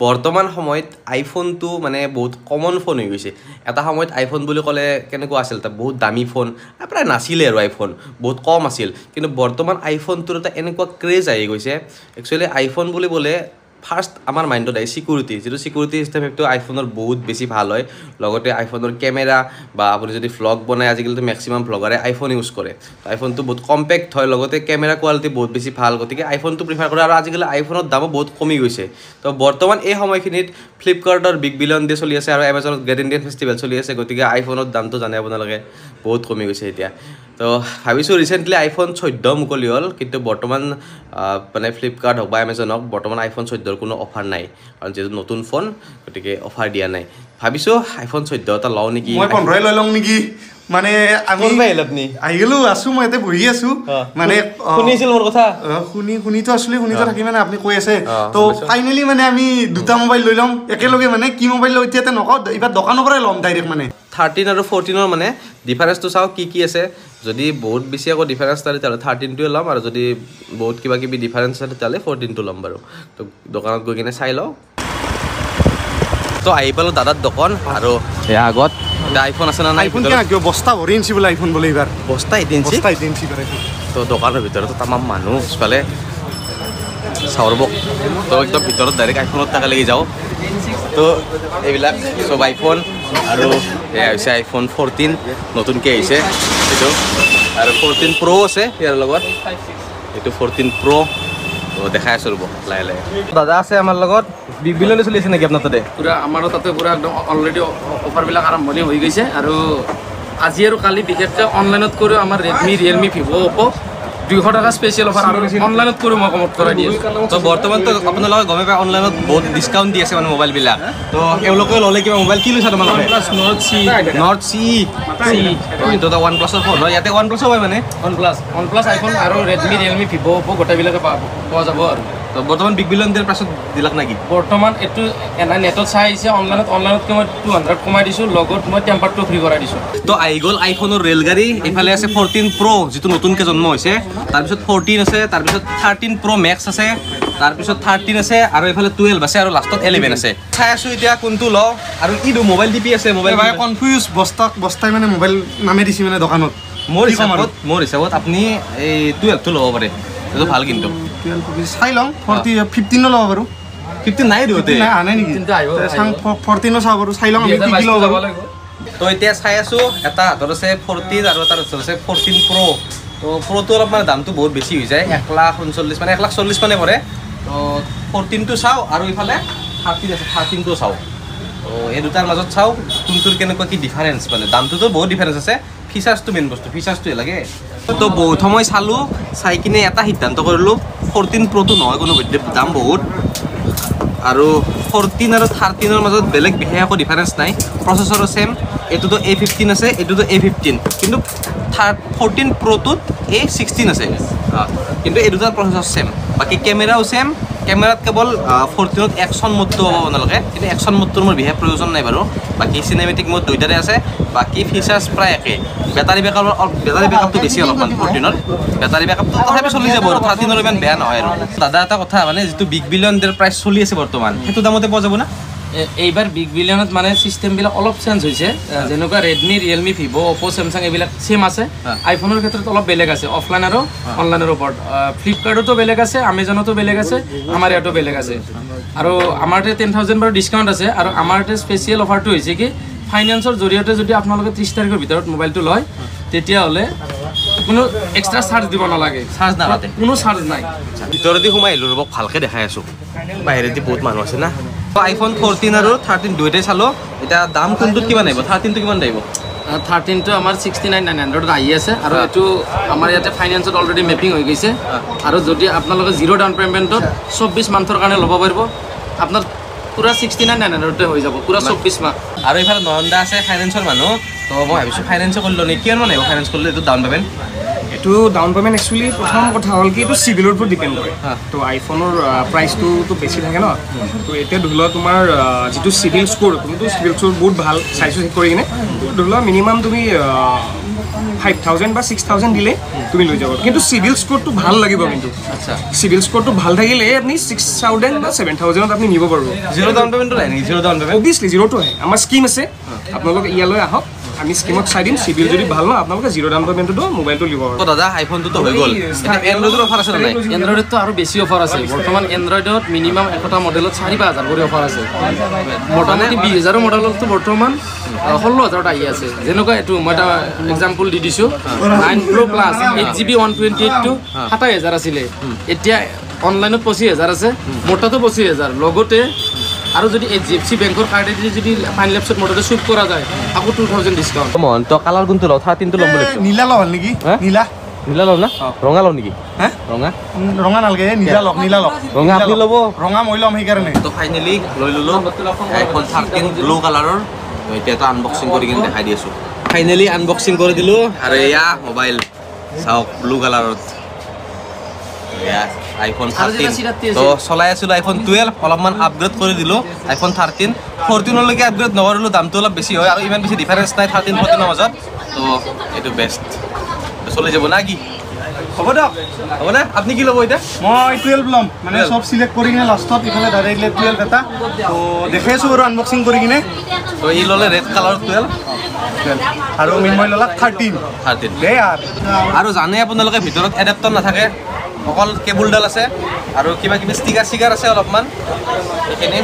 বৰ্তমান সময়ত আইফোনটো মানে বহুত কমন ফোন হৈ গৈছে এটা সময়ত আইফোন বুলি ক'লে কেনেকুৱা আছিল এটা বহুত দামী ফোন প্ৰায় নাছিলে আৰু আইফোন বহুত কম আছিল কিন্তু বৰ্তমান আইফোনটোৰ এটা এনেকুৱা ক্ৰেজ আহি গৈছে একচুৱেলি আইফোন বুলি ক'লে ফাৰ্ষ্ট আমাৰ মাইণ্ডত আহে সিকিউৰিটি যেটো সিকিউৰিটি সিস্টেম হেতু আইফোনৰ বহুত বেছি ভাল হয় লগতে আইফোনৰ ক্যামেৰা বা আপুনি যদি ভ্লগ বনায় আজিকালি ম্যাক্সিমাম ভ্লগাৰে আইফোন ইউজ কৰে আইফোনটো বহুত কম্পেক্ট হয় লগতে ক্যামেৰা কোৱালিটি বহুত বেছি ভাল গতিকে আইফোনটো প্ৰিফাৰ কৰে আৰু আজিকালি আইফোনৰ দামো বহুত কমি গৈছে তো বৰ্তমান এই সময়খিনিত ফ্লিপকাৰ্টৰ বিগ বিলিয়ন ডে চলি আছে আৰু এমাজনত গ্ৰেট ইণ্ডিয়ান ফেষ্টিভেল চলি আছে গতিকে আইফোনৰ দামটো জানে আপোনালোকে বহুত কমি গৈছে এতিয়া তো ভাবিছোঁ ৰিসেন্টলি আইফোন 14 মুকলি হ'ল কিন্তু বৰ্তমান মানে ফ্লিপকাৰ্ট হওক বা এমাজন হওক বৰ্তমান আইফোন 14ৰ কোনো অফাৰ নাই কাৰণ যেটো নতুন ফোন গতিকে অফাৰ দিয়া নাই ভাবিছোঁ আইফোন 14 এটা লওঁ নেকি মই 15 লৈ লওঁ নেকি মানে আমি আপনি আহিলো আছো মই এতে বহি আছো মানে শুনিছিল মোৰ কথা শুনিতো আসলে শুনিতো থাকি মানে আপুনি কৈ আছে তো ফাইনালি মানে আমি দুটা মোবাইল লৈ লম একেলগে মানে কি মোবাইল লৈ এতিয়াতে নকও এবাৰ দোকানৰ পৰাই লম ডাইৰেক্ট মানে 13 আৰু 14ৰ মানে ডিফাৰেন্সটো চাও কি আছে যদি বহুত বেছি আকৌ ডিফাৰেন্স থাকে তাহলে 13 টো লম আৰু যদি বহুত কিবা কিবি ডিফাৰেন্স আছে তাহলে 14 টো লম বাৰু তো দোকানত গৈ কিনে চাই লও তো আহি পালো দাদাৰ দোকান আৰু আগত আইফোন আছে না নাই আইফোন কি বস্তা ভৰি ইঞ্চি বলে আইফোন বলে এবাৰ বস্তা ইঞ্চি কৰে তো দোকানৰ ভিতৰত তামাম মানুহ পালে চাওৰব তো একদম ভিতৰত ডাইৰেক্ট আইফোনত টাকা লাগি যাও তো এইবিলাক সব আইফোন আৰু এই হৈছে আইফোন 14 নতুনকৈ আহিছে এইটো আৰু 14 প্ৰ আছে ইয়াৰ লগত এইটো 14 প্ৰ তো দেখাই আছো ৰব লাহে লাহে দাদা আছে আমাৰ লগত বিগ বিলিয়ন চলি আছে নেকি আপোনাৰ তাতে পুৰা আমাৰ তাতে পুৰা একদম অলৰেডি অফাৰবিলাক আৰম্ভণি হৈ গৈছে আৰু আজি আৰু কালি বিশেষকৈ অনলাইনত কৰি আমাৰ ৰেডমি ৰিয়েলমি ভিভ' অপো 200 টাকা স্পেশাল অফাৰ আৰু অনলাইনত কৰি মই কমত কৰাই দি আছো তো বৰ্তমান তো আপোনালোকে গমে পায় অনলাইনত বহুত ডিসকাউন্ট দি আছে মানে মোবাইল বিলাক তো এওঁলোকে ল'লে কিবা মোবাইল কি লৈছা তোমালোকে নট চি এইটো এটা OnePlus ৰ ফোন হয় ইয়াতে OnePlus হয় মানে OnePlus আইফোন আৰু ৰেডমি ৰিয়েলমি ভিভ' অপো গোটেইবিলাকে পোৱা যাব আৰু তো বৰ্তমান বিগ বিলিয়ন ডেৰ পাছত দিলাক নেকি বৰ্তমান এইটো এনা নেটত চাই আহিছে অনলাইনত মই 200 কমাই দিছোঁ লগত মই টেম্পাৰটো ফ্ৰী কৰাই দিছোঁ তো আহি গ'ল আইফোনৰ ৰেলগাড়ী এইফালে আছে 14 প্ৰ যিটো নতুনকৈ জন্ম হৈছে তাৰপিছত 14 আছে তাৰপিছত 13 প্ৰ মেক্স আছে তাৰপিছত 13 আছে আৰু এইফালে 12 আছে আৰু লাষ্টত 11 আছে চাই আছো এতিয়া কোনটো ল আৰু ইটো মোবাইল টিপি আছে মোবাইল ভাই কনফিউজ বস্তাই মানে মোবাইল নামে দিছি মানে দোকানত মোৰ হিচাপত আপুনি এই 12 টো ল'ব পাৰে এইটো ভাল কিন্তু 12 চাই লওঁ 15 ল'ব বাৰু 15 নাই দিওতে নাই নেকি কিন্তু আহিব 14 চাব বাৰু চাই লওঁ আমি কি ল'ব লাগিব তো এতিয়া চাই আছো এটা হাতত আছে 14 আৰু এটা হাতত আছে 14 প্ৰ তো প্ৰটো অলপ মানে দামটো বহুত বেছি হৈ যায় 1,39 মানে 1,40 মানে পৰে তো 14 টো চাও আৰু ইফালে 13 আছে 13 টো চাও তো এই দুটাৰ মাজত চাও কোনটোৰ কেনেকুৱা কি ডিফাৰেন্স মানে দামটোতো বহুত ডিফাৰেন্স আছে ফিচাৰ্সটো মেইন বস্তু ফিচাৰ্সটো লাগে তো বহুত সময় চালো চাই কিনে এটা সিদ্ধান্ত কৰিলো 14 প্ৰটো নহয় কোনো দাম বহুত আৰু 14 আৰু 13 ৰ মাজত বেলেগ বিশেষ একো ডিফাৰেন্স নাই প্ৰচেছৰো সেম এটোতো A15 আছে এটোতো A15 কিন্তু 14 প্ৰটোত A16 আছে কিন্তু এই দুটাৰ প্ৰচেছৰ সেম বাকি ক্যামেৰাও সেম ক্যামেৰাত কেৱল 14ত একশন মোডটো হ'ব আপোনালোকে কিন্তু একশন মোডটোৰ মোৰ বিশেষ প্ৰয়োজন নাই বাৰু বাকি সিনেমেটিক মোড দুইটাৰে আছে বাকি ফিচাৰ্স প্ৰায় একে বেটাৰী বেকআপটো বেছি অলপমান 14ৰ বেটাৰী বেকআপটো তথাপি চলি যাব আৰু 13ৰ ইমান বেয়া নহয় আৰু দাদা এটা কথা মানে যেটো বিগ বিলিয়ন ডেৰ প্ৰাইচ চলি আছে বৰ্তমান হেতু দামতে পোৱা যাব না এইবাৰ বিগ বিলিয়নত মানে সিস্টেমবিলাক অলপ চেঞ্জ হৈছে যেনেকুৱা ৰেডমি ৰিয়েলমি ভিভ' অপো স্যামসাং এইবিলাক সেম আছে আইফোনৰ ক্ষেত্ৰত অলপ বেলেগ আছে অফলাইন আৰু অনলাইনৰ ওপৰত ফ্লিপকাৰ্টতো বেলেগ আছে আমাজনতো বেলেগ আছে আমাৰ ইয়াতো বেলেগ আছে আৰু আমাৰতে 10,000 বাৰু ডিসকাউন্ট আছে আৰু আমাৰতে স্পেশাল অফাৰটো হৈছে কি ফাইনান্সৰ জৰিয়তে যদি আপোনালোকে 30 তাৰিখৰ ভিতৰত মোবাইলটো লয় তেতিয়া হলে কোনো এক্সট্ৰা চাৰ্জ দিব নালাগে চাৰ্জ নালাগে কোনো চাৰ্জ নাই ভিতৰদি সোমাই আহিলো ৰব ভালকে দেখাই আছো বাহিৰেদি বহুত মানুহ আছে না আইফোন 14 আৰু 13 দুইটাই চালো এটা দাম কোনটোত কিমান আহিব 13 টো কিমান আহিব 13 টো আমাৰ 69,900 আহি আছে আৰু এটো আমাৰ ইয়াতে ফাইনান্সত অলৰেডি মেপিং হৈ গৈছে আৰু যদি আপোনালোকে জিৰো ডাউন পেমেন্টত 24 মান্থৰ কাৰণে ল'ব পাৰিব আপোনাৰ পুৰা 69,900 তে হৈ যাব পুৰা 24 মাহ আৰু ইফালে নয়নদা আছে ফাইনান্সৰ মানুহ তো মই ভাবিছো ফাইনান্স কৰিলো নে কিমান মান আহিব ফাইনান্স কৰিলে এটো ডাউন পেমেন্ট এইটো ডাউন পে'মেণ্ট একচুৱেলি প্ৰথম কথা হ'ল কি এইটো চিভিলৰ ওপৰত ডিপেণ্ড কৰে তো আইফোনৰ প্ৰাইচটোতো বেছি থাকে ন তো এতিয়া ধৰি লোৱা তোমাৰ যিটো চিভিল স্ক'ৰ তুমিতো চিভিল স্ক'ৰ বহুত ভাল চাইছোঁ চেক কৰি কিনে ধৰি লোৱা মিনিমাম তুমি 5,000 বা 6,000 দিলে তুমি লৈ যাব কিন্তু চিভিল স্ক'ৰটো ভাল লাগিব কিন্তু আচ্ছা চিভিল স্ক'ৰটো ভাল থাকিলে আপুনি 6,000 বা 7,000ত আপুনি নিব পাৰিব জিৰ' ডাউন পে'মেণ্টটো নাই নেকি জিৰ' ডাউন পে'মেণ্ট অভিয়াছলি জিৰ'টো আহে আমাৰ স্কিম আছে আপোনালোকে ইয়ালৈ আহক আমি স্কিমত চাই দিম চিভিল যদি ভাল ন আপোনালোকে জিৰ' ডাউন পে'মেণ্টটো মোবাইলটো দিব তো দাদা আইফোনটোতো হৈ গ'ল এণ্ড্ৰইডৰ অফাৰ আছে নাই এণ্ড্ৰইডতো আৰু বেছি অফাৰ আছে বৰ্তমান এণ্ড্ৰইডত মিনিমাম এটা মডেলত 4,000 কৰি অফাৰ আছে মোটামুটি 20,000 মডেলতো বৰ্তমান 16,000 আহি আছে যেনেকুৱা এইটো মই এটা এক্সাম্পল দি দিছোঁ 9 Pro Plus 8GB 128 টো 27,000 আছিলে এতিয়া অনলাইনত 25,000 আছে মোটাটো 25,000 লগতে আৰু যদি HDFC বেংকৰ কাৰ্ডেদি যদি ফাইন লেপছত মোটাটো শ্বুট কৰা যায় আকৌ 2,000 ডিছকাউণ্ট মহন তো কালাৰ কোনটো লওঁ 13টো ল'ম বুলি নীলা লওক নেকি নীলা নীলা লওঁ না ৰঙা লওঁ নেকি ৰঙা ৰঙা নালাগে নীলা লওক ৰঙা আপুনি ল'ব ৰঙা মই ল'ম সেইকাৰণে তো ফাইনেলি লৈ ল'লোঁ আইফোন 13 ব্লু কালাৰৰ এতিয়াতো আনবক্সিং কৰি কিনে দেখাই দি আছোঁ ফাইনেলি আনবক্সিং কৰি দিলোঁ আৰু এয়া মোবাইল চাওক ব্লু কালাৰত এয়া আইফোন 13 তো চলাই আছিলোঁ আইফোন 12 অলপমান আপগ্ৰেড কৰি দিলোঁ আইফোন 13 14লৈকে আপগ্ৰেড নকৰিলোঁ দামটো অলপ বেছি হয় আৰু ইমান বেছি ডিফাৰেঞ্চ নাই 13 14ৰ মাজত তো এইটো বেষ্ট চলি যাব না কি হ'ব দিয়ক হ'ব না আপুনি কি ল'ব এতিয়া মই 12 ল'ম মানে চব চিলেক্ট কৰি কিনে লাষ্টত ইফালে ডাইৰেক্টলি 12 এটা তো দেখাই আছোঁ বাৰু আনবক্সিং কৰি কিনে তো ই ল'লে ৰেড কালাৰ 12 আৰু মই ল'লা 13 দে আৰু জানে আপোনালোকে ভিতৰত এডাপ্টাৰ নাথাকে অকল কেবুলডাল আছে আৰু কিবা কিবি ষ্টিকাৰ আছে অলপমান এইখিনি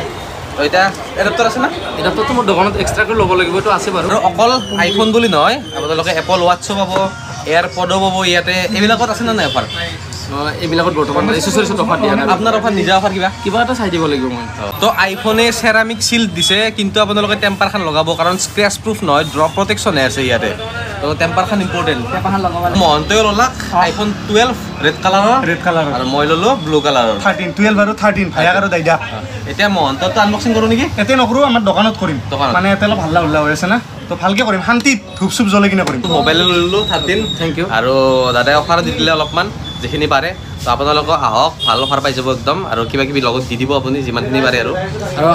তো এতিয়া এডাপ্টাৰ আছে না এডাপ্টাৰটো মোৰ দোকানত এক্সট্ৰাকৈ ল'ব লাগিব এইটো আছে বাৰু আৰু অকল আইফোন বুলি নহয় আপোনালোকে এপল ৱাটছো পাব এয়াৰপডো পাব ইয়াতে এইবিলাকত আছে নে নাই অফাৰ এইবিলাকত বৰ্তমান এচেছৰিজত অফাৰ দিয়া নাই আপোনাৰ অফাৰ নিজা অফাৰ কিবা এটা চাই দিব লাগিব মই তো আইফোনে চেৰামিক চিল্ড দিছে কিন্তু আপোনালোকে টেম্পাৰখন লগাব কাৰণ স্ক্ৰেচ প্ৰুফ নহয় ড্ৰপ প্ৰটেকশ্যনহে আছে ইয়াতে তো টেম্পাৰখন ইম্পৰ্টেণ্ট মহন্তই ল'লাক আইফোন 12 ৰেড কালাৰৰ আৰু মই ল'লোঁ ব্লু কালাৰৰ 12 আৰু 13 ভায়াক আৰু দাইদা এতিয়া মহন্তটো আনবক্সিং কৰোঁ নেকি এতে নকৰোঁ আমাৰ দোকানত কৰিম মানে এতে অলপ হাল্লা হৈ আছে না তো ভালকৈ কৰিম শান্তিত ধূপ চুপ জ্বলাই কিনে কৰিম মোবাইল লৈ ল'লোঁ 13 থেংক ইউ আৰু দাদাই অফাৰ দি দিলে অলপমান যিখিনি পাৰে তো আপোনালোকক আহক ভাল অফাৰ পাই যাব একদম আৰু কিবা কিবি লগত দি দিব আপুনি যিমানখিনি পাৰে আৰু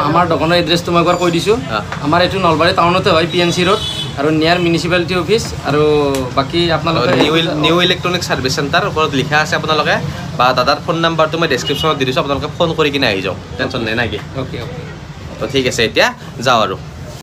আমাৰ দোকানৰ এড্ৰেছটো মই একবাৰ কৈ দিছোঁ আমাৰ এইটো নলবাৰী টাউনতে হয় PNC ৰোড আৰু নিয়াৰ মিউনিচিপালিটি অফিচ আৰু বাকী আপোনালোকে নিউ ইলেক্ট্ৰনিক ছাৰ্ভিচ চেণ্টাৰ ওপৰত লিখা আছে আপোনালোকে বা দাদাৰ ফোন নাম্বাৰটো মই ডেছক্ৰিপশ্যনত দি দিছোঁ আপোনালোকে ফোন কৰি কিনে আহি যাওক টেনশ্যন নাই নেকি অ'কে তো ঠিক আছে এতিয়া যাওঁ আৰু